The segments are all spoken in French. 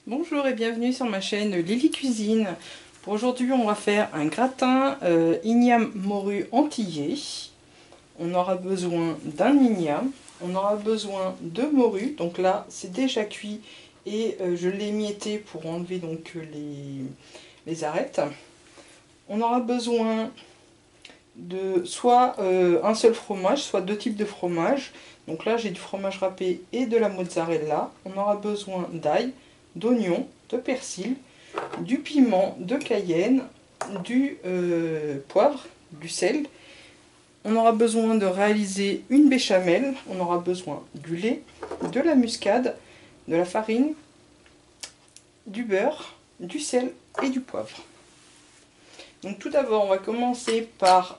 Bonjour et bienvenue sur ma chaîne Lily Cuisine. Pour aujourd'hui, on va faire un gratin igname morue antillais. On aura besoin d'un igname, on aura besoin de morue. Donc là, c'est déjà cuit et je l'ai émietté pour enlever donc les arêtes. On aura besoin de soit un seul fromage, soit deux types de fromage. Donc là, j'ai du fromage râpé et de la mozzarella. On aura besoin d'ail, d'oignon, de persil, du piment, de cayenne, du poivre, du sel. On aura besoin de réaliser une béchamel. On aura besoin du lait, de la muscade, de la farine, du beurre, du sel et du poivre. Donc tout d'abord, on va commencer par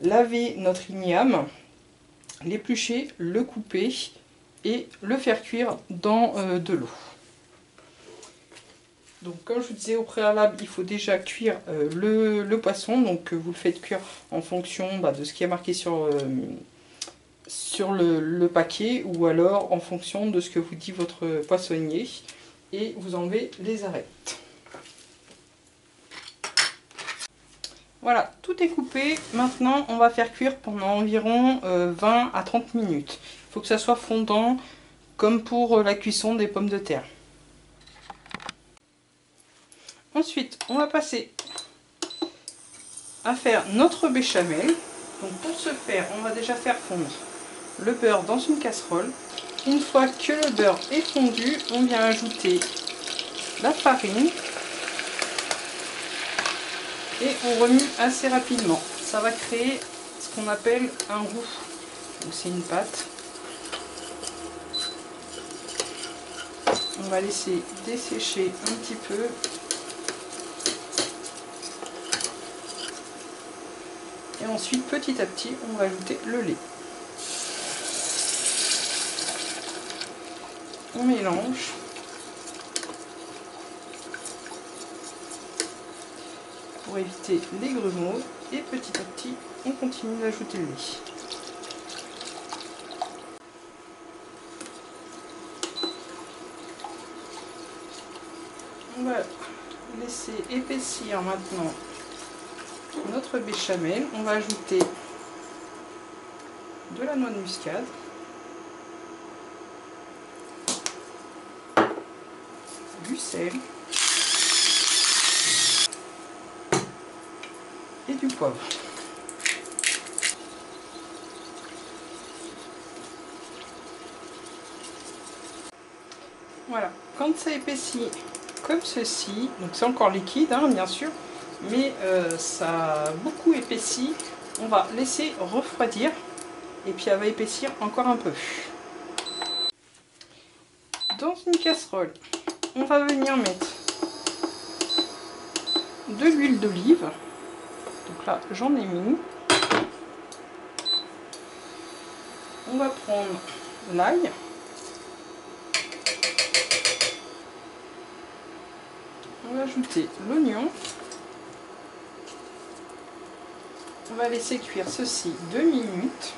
laver notre igname, l'éplucher, le couper et le faire cuire dans de l'eau. Donc comme je vous disais au préalable, il faut déjà cuire le poisson. Donc vous le faites cuire en fonction de ce qui est marqué sur le paquet ou alors en fonction de ce que vous dit votre poissonnier. Et vous enlevez les arêtes. Voilà, tout est coupé. Maintenant, on va faire cuire pendant environ 20 à 30 minutes. Il faut que ça soit fondant, comme pour la cuisson des pommes de terre. Ensuite, on va passer à faire notre béchamel. Donc pour ce faire, on va déjà faire fondre le beurre dans une casserole. Une fois que le beurre est fondu, on vient ajouter la farine. Et on remue assez rapidement. Ça va créer ce qu'on appelle un roux. Donc c'est une pâte. On va laisser dessécher un petit peu. Et ensuite, petit à petit, on va ajouter le lait. On mélange. Pour éviter les grumeaux, et petit à petit on continue d'ajouter le lait. On va laisser épaissir maintenant notre béchamel. On va ajouter de la noix de muscade, du sel et du poivre. Voilà, quand ça épaissit comme ceci, donc c'est encore liquide bien sûr, mais ça a beaucoup épaissi, on va laisser refroidir et puis elle va épaissir encore un peu. Dans une casserole, on va venir mettre de l'huile d'olive. Donc là, j'en ai mis. On va prendre l'ail. On va ajouter l'oignon. On va laisser cuire ceci 2 minutes.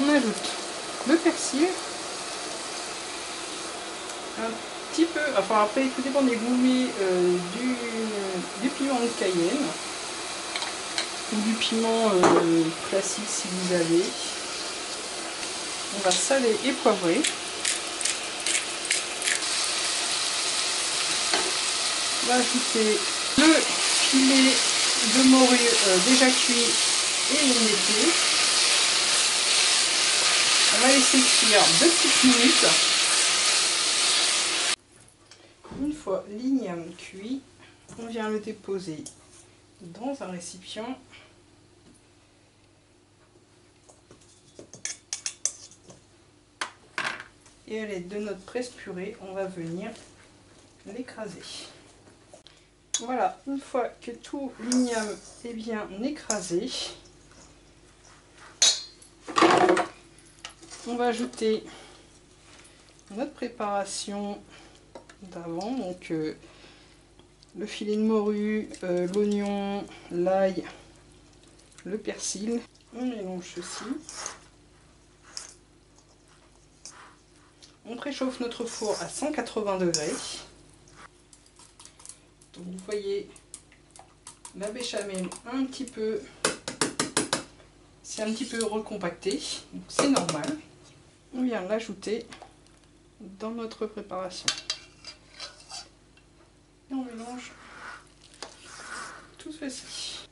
On ajoute le persil. Un petit peu, enfin après tout dépend des goûts, du piment de cayenne ou du piment classique si vous avez. On va saler et poivrer. On va ajouter le filet de morue déjà cuit et émietté. On va laisser cuire 2 petites minutes. Une fois l'igname cuit, on vient le déposer dans un récipient. Et à l'aide de notre presse-purée, on va venir l'écraser. Voilà, une fois que tout l'igname est bien écrasé, on va ajouter notre préparation d'avant, donc le filet de morue, l'oignon, l'ail, le persil. On mélange ceci. On préchauffe notre four à 180 degrés. Donc vous voyez la béchamel un petit peu, c'est un petit peu recompacté, donc c'est normal. On vient l'ajouter dans notre préparation. Et on mélange tout ceci.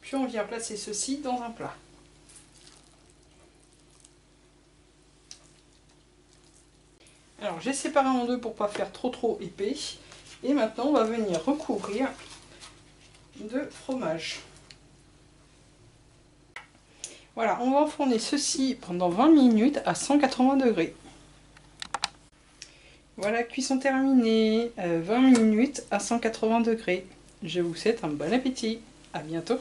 Puis on vient placer ceci dans un plat. Alors j'ai séparé en deux pour pas faire trop épais. Et maintenant on va venir recouvrir de fromage. Voilà, on va enfourner ceci pendant 20 minutes à 180 degrés. Voilà, cuisson terminée, 20 minutes à 180 degrés. Je vous souhaite un bon appétit. À bientôt.